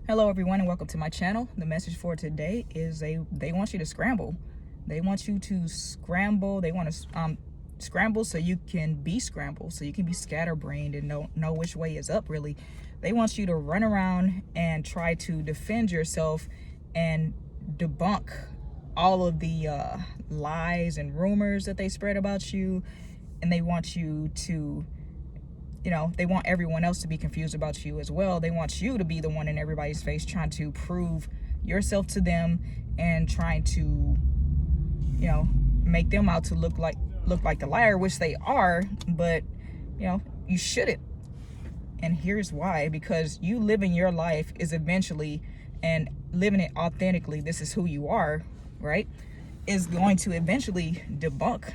Hello everyone and welcome to my channel. The message for today is they want you to scramble. They want you to scramble. They want to scramble so you can be scrambled, so you can be scatterbrained and know which way is up really. They want you to run around and try to defend yourself and debunk all of the lies and rumors that they spread about you. And they want you to, they want everyone else to be confused about you as well. They want you to be the one in everybody's face trying to prove yourself to them and trying to, make them out to look like the liar, which they are, but, you shouldn't. And here's why: because you living your life is eventually, and living it authentically, this is who you are, right, is going to eventually debunk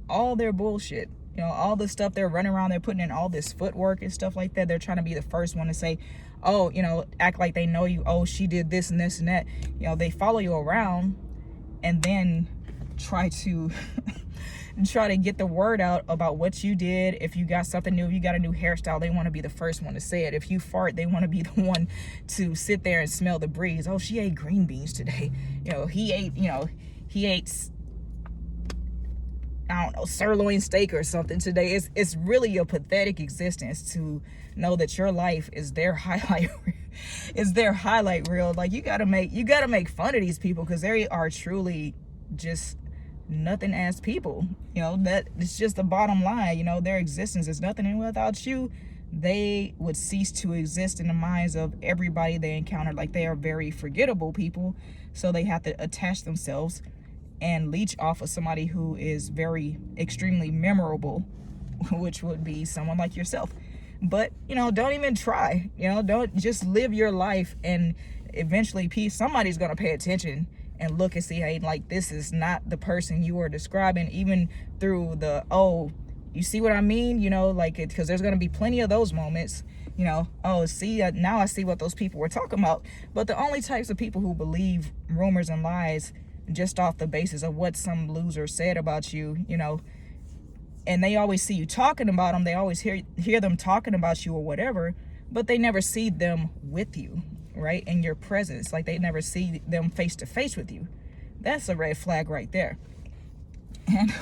all their bullshit. All the stuff they're running around, they're putting in all this footwork and stuff like that. They're trying to be the first one to say, oh, act like they know you. Oh, she did this and this and that. They follow you around and then try to get the word out about what you did. If you got something new, you got a new hairstyle, they want to be the first one to say it. If you fart, they want to be the one to sit there and smell the breeze. Oh, she ate green beans today. He ate I don't know, sirloin steak or something today. It's really a pathetic existence to know that your life is their highlight is their highlight reel. Like, you gotta make fun of these people because they are truly just nothing as people. That it's just the bottom line. Their existence is nothing, and without you, they would cease to exist in the minds of everybody they encounter. Like, they are very forgettable people, so they have to attach themselves and leech off of somebody who is very extremely memorable, which would be someone like yourself. But don't even try. Don't, just live your life, and eventually somebody's gonna pay attention and look and see, hey, like, this is not the person you are describing, even through the, oh, you see what I mean, like, it, because there's gonna be plenty of those moments. Oh, see, now I see what those people were talking about. But the only types of people who believe rumors and lies just off the basis of what some loser said about you, and they always see you talking about them, they always hear them talking about you or whatever, but they never see them with you, right, in your presence. Like, they never see them face to face with you. That's a red flag right there. And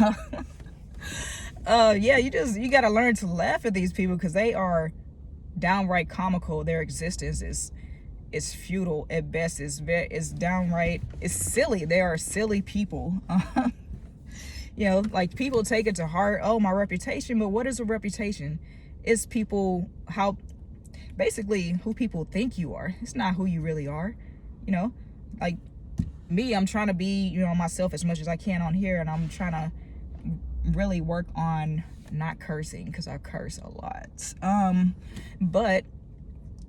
yeah, you got to learn to laugh at these people because they are downright comical. Their existence is futile at best. It's downright, it's silly. They are silly people. Like, people take it to heart. Oh, my reputation. But what is a reputation? It's people, basically who people think you are. It's not who you really are. Like me, I'm trying to be, myself as much as I can on here, and I'm trying to really work on not cursing because I curse a lot. But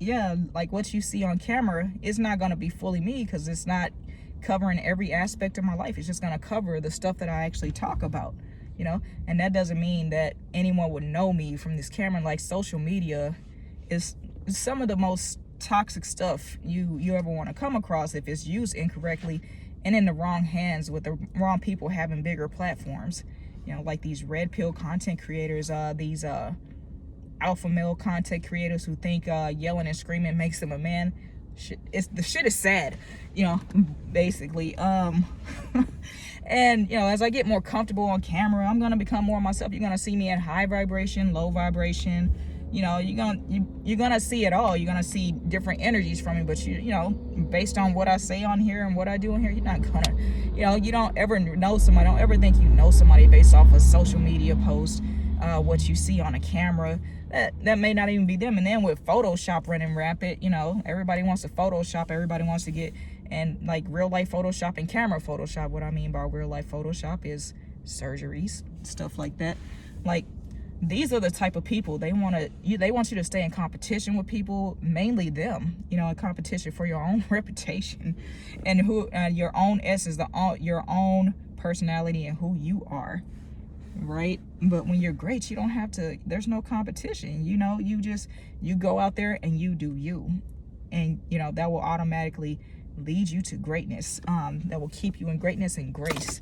yeah, like, what you see on camera is not going to be fully me because it's not covering every aspect of my life. It's just going to cover the stuff that I actually talk about, and that doesn't mean that anyone would know me from this camera. Like, social media is some of the most toxic stuff you ever want to come across if it's used incorrectly and in the wrong hands with the wrong people having bigger platforms. Like these red pill content creators, these alpha male content creators who think yelling and screaming makes them a man. The shit is sad, basically. And as I get more comfortable on camera, I'm gonna become more myself. You're gonna see me at high vibration, low vibration. You're gonna see it all. You're gonna see different energies from me. But based on what I say on here and what I do on here, you're not gonna, you don't ever know somebody. Don't ever think you know somebody based off a social media post. What you see on a camera, that may not even be them. And then with Photoshop running rampant, everybody wants to Photoshop, everybody wants to get, and like real life Photoshop and camera Photoshop. What I mean by real life Photoshop is surgeries, stuff like that. Like, these are the type of people they want you to stay in competition with people, mainly them, in competition for your own reputation and your own essence, your own personality and who you are. Right? But when you're great, you don't have to, there's no competition. You go out there and you do you, and that will automatically lead you to greatness. That will keep you in greatness and grace.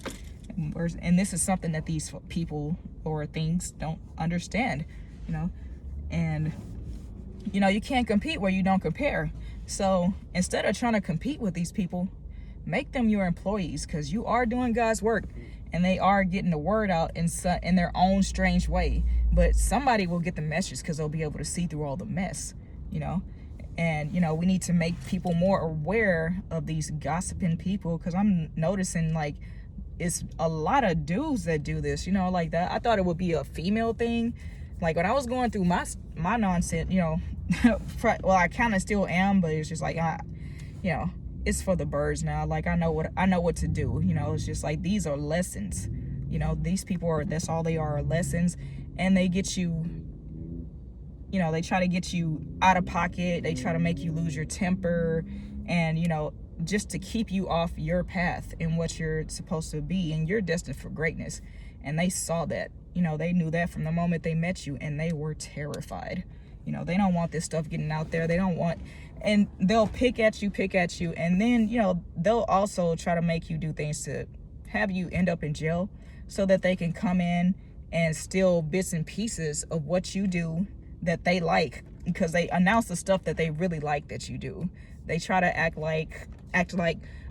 And this is something that these people or things don't understand. And You know, you can't compete where you don't compare. So instead of trying to compete with these people, make them your employees, because you are doing God's work and they are getting the word out in their own strange way. But somebody will get the message because they'll be able to see through all the mess, you know. And, you know, we need to make people more aware of these gossiping people, because I'm noticing, like, it's a lot of dudes that do this, you know, like that. I thought it would be a female thing. Like, when I was going through my nonsense, you know, well, I kind of still am, but it's just like, you know, it's for the birds now. Like, I know what to do. You know, it's just like, these are lessons. You know, these people that's all they are lessons. And they get you, you know, they try to get you out of pocket. They try to make you lose your temper, and, you know, just to keep you off your path and what you're supposed to be, and you're destined for greatness. And they saw that, you know, they knew that from the moment they met you, and they were terrified. You know, they don't want this stuff getting out there. They don't want, and they'll pick at you, and then, you know, they'll also try to make you do things to have you end up in jail, so that they can come in and steal bits and pieces of what you do that they like, because they announce the stuff that they really like that you do. They try to act like,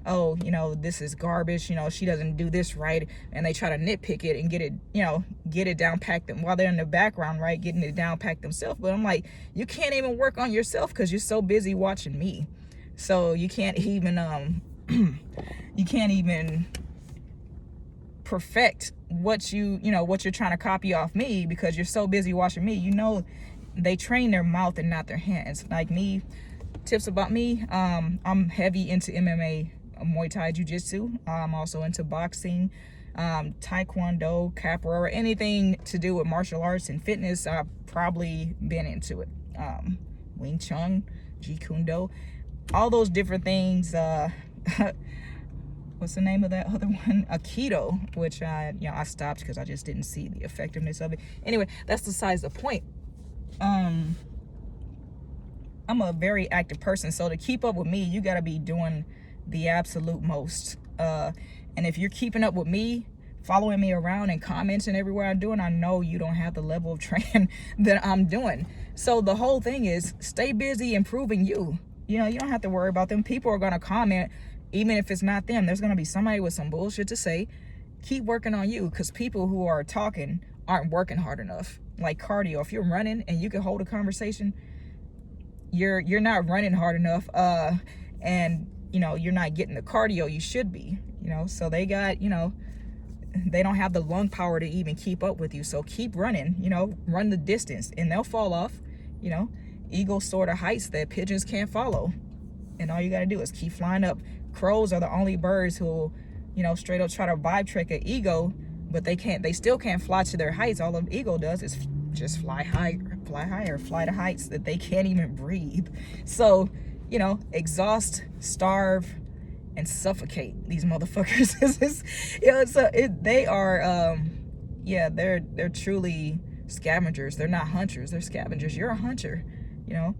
oh, you know, this is garbage, you know, she doesn't do this right, and they try to nitpick it and get it, you know, get it down packed them while they're in the background, right, getting it down packed themselves. But I'm like, you can't even work on yourself because you're so busy watching me. So you can't even you can't even perfect what what you're trying to copy off me, because you're so busy watching me. You know, they train their mouth and not their hands. Like me, tips about me, I'm heavy into MMA, Muay Thai, Jiu-Jitsu. I'm also into boxing, Taekwondo, Capoeira, anything to do with martial arts and fitness. I've probably been into it. Wing Chun, Jeet Kune Do, all those different things. What's the name of that other one? Aikido, which I stopped because I just didn't see the effectiveness of it. Anyway, that's besides the point. I'm a very active person, so to keep up with me, you got to be doing the absolute most. And if you're keeping up with me, following me around and commenting everywhere I'm doing, I know you don't have the level of training that I'm doing. So the whole thing is, stay busy improving you. You know, you don't have to worry about them. People are going to comment, even if it's not them. There's going to be somebody with some bullshit to say. Keep working on you, because people who are talking aren't working hard enough. Like cardio, if you're running and you can hold a conversation, you're not running hard enough, and you know, you're not getting the cardio you should be, you know. So they got, you know, they don't have the lung power to even keep up with you. So keep running, you know, run the distance, and they'll fall off. You know, eagles soar to heights that pigeons can't follow, and all you got to do is keep flying up. Crows are the only birds who, you know, straight up try to vibe trick an eagle, but they still can't fly to their heights. All an eagle does is just fly higher, fly to heights that they can't even breathe. So, you know, exhaust, starve, and suffocate these motherfuckers. They are, they're truly scavengers. They're not hunters, they're scavengers. You're a hunter, you know.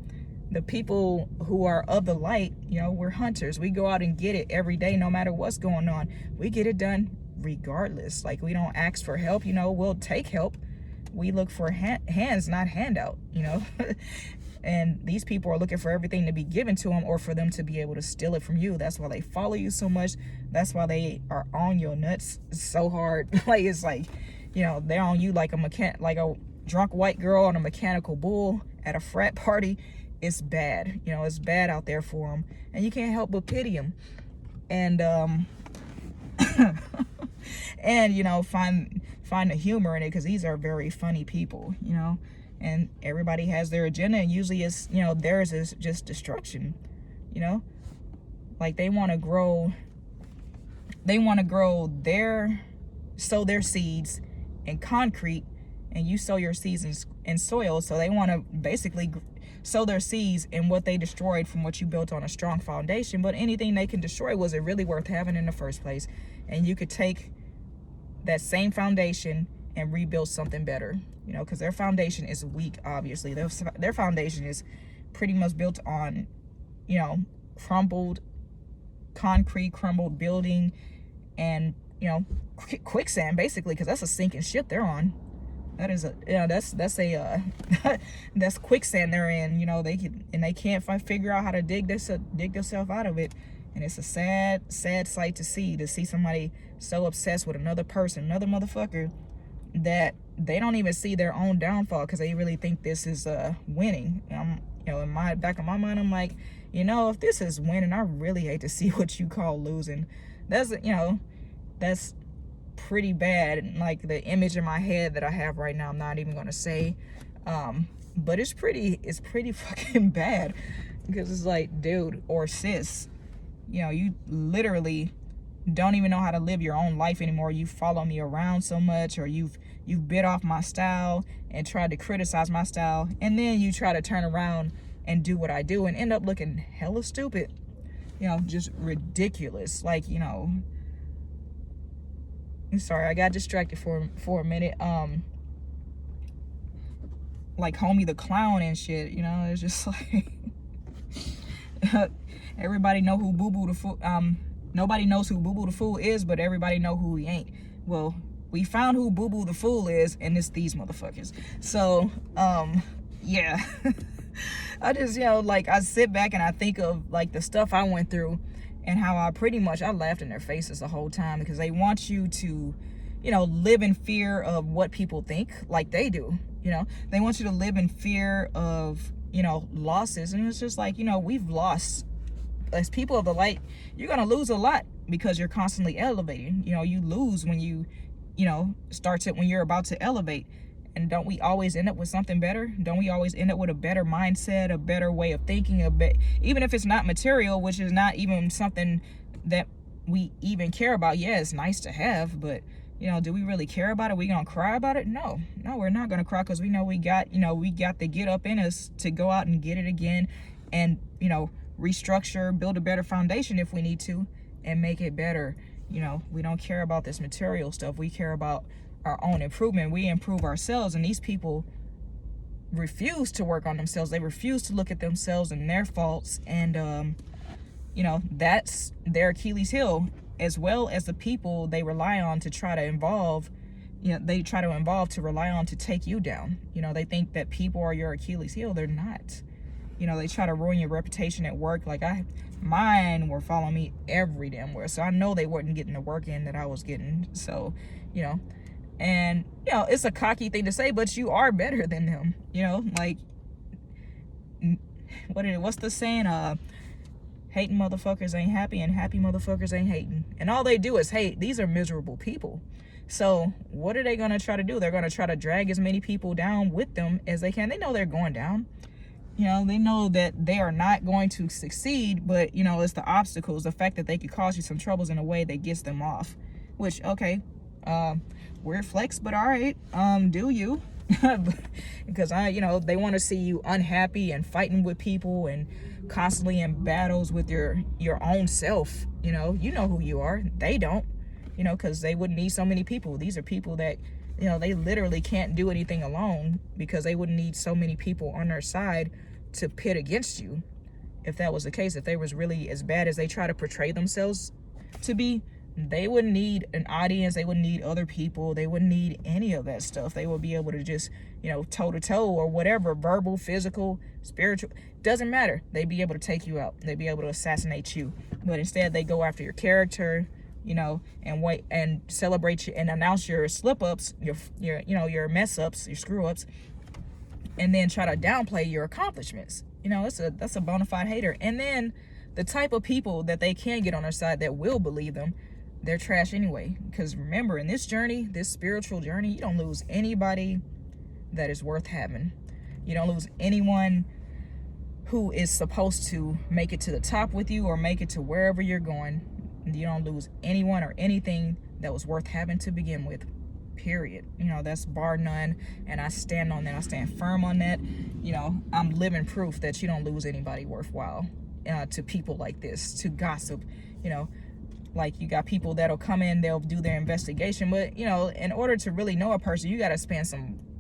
The people who are of the light, you know, we're hunters. We go out and get it every day, no matter what's going on. We get it done regardless. Like, we don't ask for help, you know, we'll take help. We look for hands, not handout, you know. And these people are looking for everything to be given to them, or for them to be able to steal it from you. That's why they follow you so much. That's why they are on your nuts so hard. Like, it's like, you know, they're on you like a drunk white girl on a mechanical bull at a frat party. It's bad, you know, it's bad out there for them, and you can't help but pity them. And and, you know, find the humor in it, because these are very funny people, you know. And everybody has their agenda, and usually it's, you know, theirs is just destruction, you know. Like, they want to grow sow their seeds in concrete, and you sow your seeds in soil. So they want to basically sow their seeds in what they destroyed from what you built on a strong foundation. But anything they can destroy, was it really worth having in the first place? And you could take that same foundation and rebuild something better, you know, because their foundation is weak. Obviously, their foundation is pretty much built on, you know, crumbled concrete, crumbled building, and, you know, quicksand, basically, because that's a sinking ship they're on. That is a, you know, that's a that's quicksand they're in. You know, they can't figure out how to dig themselves out of it. And it's a sad sight to see somebody so obsessed with another person, another motherfucker, that they don't even see their own downfall because they really think this is winning. You know, in my back of my mind, I'm like, you know, if this is winning, I really hate to see what you call losing. That's, you know, that's pretty bad. And like the image in my head that I have right now, I'm not even gonna say, but it's pretty fucking bad, because it's like, dude or sis, you know, you literally don't even know how to live your own life anymore. You follow me around so much, or you've bit off my style and tried to criticize my style, and then you try to turn around and do what I do and end up looking hella stupid. You know, just ridiculous. Like, you know, I'm sorry, I got distracted for a minute. Like Homie the Clown and shit, you know, it's just like everybody know who Boo Boo the Fool, nobody knows who Boo Boo the Fool is, but everybody know who he ain't. Well, we found who Boo Boo the Fool is, and it's these motherfuckers. So, yeah. I just, you know, like, I sit back and I think of, like, the stuff I went through and how I laughed in their faces the whole time, because they want you to, you know, live in fear of what people think, like they do, you know. They want you to live in fear of, you know, losses. And it's just like, you know, we've lost. As people of the light, you're going to lose a lot because you're constantly elevating. You know, you lose when you know, when you're about to elevate. And don't we always end up with something better? Don't we always end up with a better mindset, a better way of thinking, even if it's not material, which is not even something that we even care about? Yeah, it's nice to have, but, you know, do we really care about it? We gonna cry about it? No, we're not gonna cry, because we know we got the get up in us to go out and get it again, and, you know, restructure, build a better foundation if we need to, and make it better. You know, we don't care about this material stuff. We care about our own improvement. We improve ourselves, and these people refuse to work on themselves. They refuse to look at themselves and their faults, and you know, that's their Achilles heel, as well as the people they rely on to try to involve. You know, they try to involve to rely on to take you down. You know, they think that people are your Achilles heel. They're not. You know, they try to ruin your reputation at work. Like, mine were following me every damn where, so I know they weren't getting the work in that I was getting. So, you know, and, you know, it's a cocky thing to say, but you are better than them. You know, like, what's the saying? Hating motherfuckers ain't happy, and happy motherfuckers ain't hating. And all they do is hate. These are miserable people. So what are they going to try to do? They're going to try to drag as many people down with them as they can. They know they're going down. You know, they know that they are not going to succeed, but, you know, it's the obstacles, the fact that they could cause you some troubles in a way that gets them off. Which, okay, weird flex, but all right, do you? Because you know, they want to see you unhappy and fighting with people and constantly in battles with your own self. You know who you are. They don't. You know, because they wouldn't need so many people. These are people that, you know, they literally can't do anything alone, because they wouldn't need so many people on their side to pit against you. If that was the case, if they was really as bad as they try to portray themselves to be, they wouldn't need an audience. They wouldn't need other people. They wouldn't need any of that stuff. They would be able to just, you know, toe to toe or whatever, verbal, physical, spiritual, doesn't matter. They'd be able to take you out. They'd be able to assassinate you. But instead, they go after your character, you know, and wait and celebrate you and announce your slip ups, your you know, your mess ups, your screw ups, and then try to downplay your accomplishments. You know, that's a bona fide hater. And then the type of people that they can get on their side that will believe them, they're trash anyway. Because remember, in this journey, this spiritual journey, you don't lose anybody that is worth having. You don't lose anyone who is supposed to make it to the top with you or make it to wherever you're going. You don't lose anyone or anything that was worth having to begin with, period. You know, that's bar none, and I stand on that. I stand firm on that. You know, I'm living proof that you don't lose anybody worthwhile to people like this, to gossip. You know, like, you got people that'll come in, they'll do their investigation, but, you know, in order to really know a person, you got to spend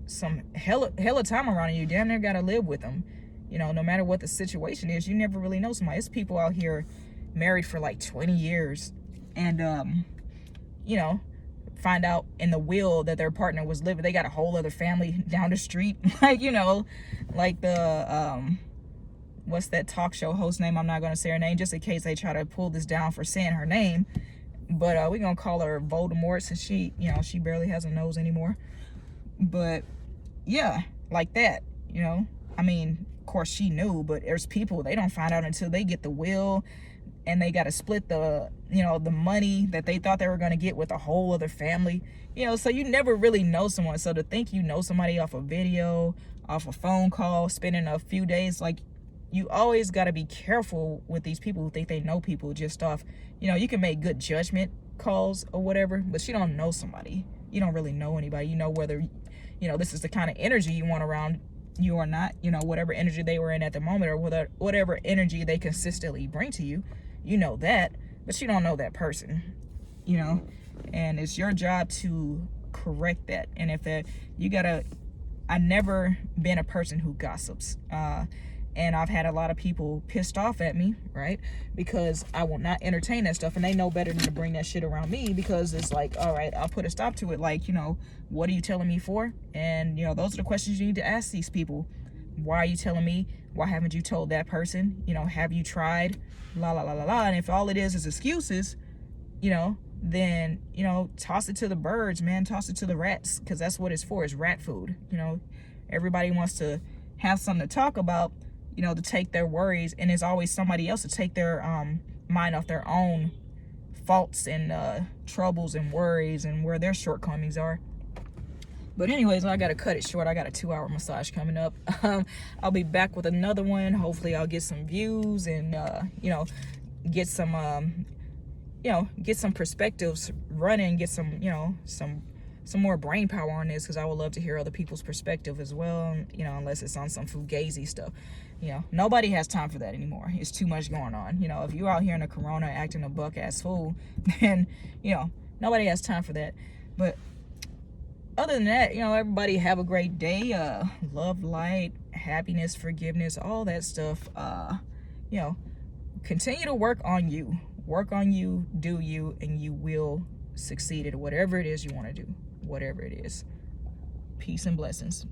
some hella time around you. Damn near got to live with them. You know, no matter what the situation is, you never really know somebody. It's people out here married for like 20 years, and you know, find out in the will that their partner was living, they got a whole other family down the street. Like, you know, like the what's that talk show host name? I'm not gonna say her name just in case they try to pull this down for saying her name, but we're gonna call her Voldemort, since she, you know, she barely has a nose anymore. But yeah, like that, you know. I mean, of course she knew, but there's people, they don't find out until they get the will, and they got to split the, you know, the money that they thought they were going to get with a whole other family, you know. So you never really know someone. So to think you know somebody off a video, off a phone call, spending a few days, like, you always got to be careful with these people who think they know people just off, you know. You can make good judgment calls or whatever, but you don't know somebody. You don't really know anybody. You know whether, you know, this is the kind of energy you want around you or not, you know, whatever energy they were in at the moment, or whatever energy they consistently bring to you, you know that, but you don't know that person, you know. And it's your job to correct that. And if that, you gotta, I never been a person who gossips, and I've had a lot of people pissed off at me, right, because I will not entertain that stuff, and they know better than to bring that shit around me, because it's like, all right, I'll put a stop to it. Like, you know, what are you telling me for? And, you know, those are the questions you need to ask these people. Why are you telling me? Why haven't you told that person? You know, have you tried? La la la la la. And if all it is excuses, you know, then, you know, toss it to the birds, man. Toss it to the rats, because that's what it's for. It's rat food. You know, everybody wants to have something to talk about, you know, to take their worries, and there's always somebody else to take their mind off their own faults and troubles and worries and where their shortcomings are. But anyways, I gotta cut it short. I got a 2-hour massage coming up. I'll be back with another one. Hopefully I'll get some views and you know, get some you know, get some perspectives running, get some, you know, some more brain power on this, because I would love to hear other people's perspective as well, you know, unless it's on some fugazi stuff. You know, nobody has time for that anymore. It's too much going on. You know, if you're out here in a corona acting a buck ass fool, then, you know, nobody has time for that. But other than that, you know, everybody have a great day. Love, light, happiness, forgiveness, all that stuff. You know, continue to work on you. Work on you, do you, and you will succeed at whatever it is you want to do. Whatever it is. Peace and blessings.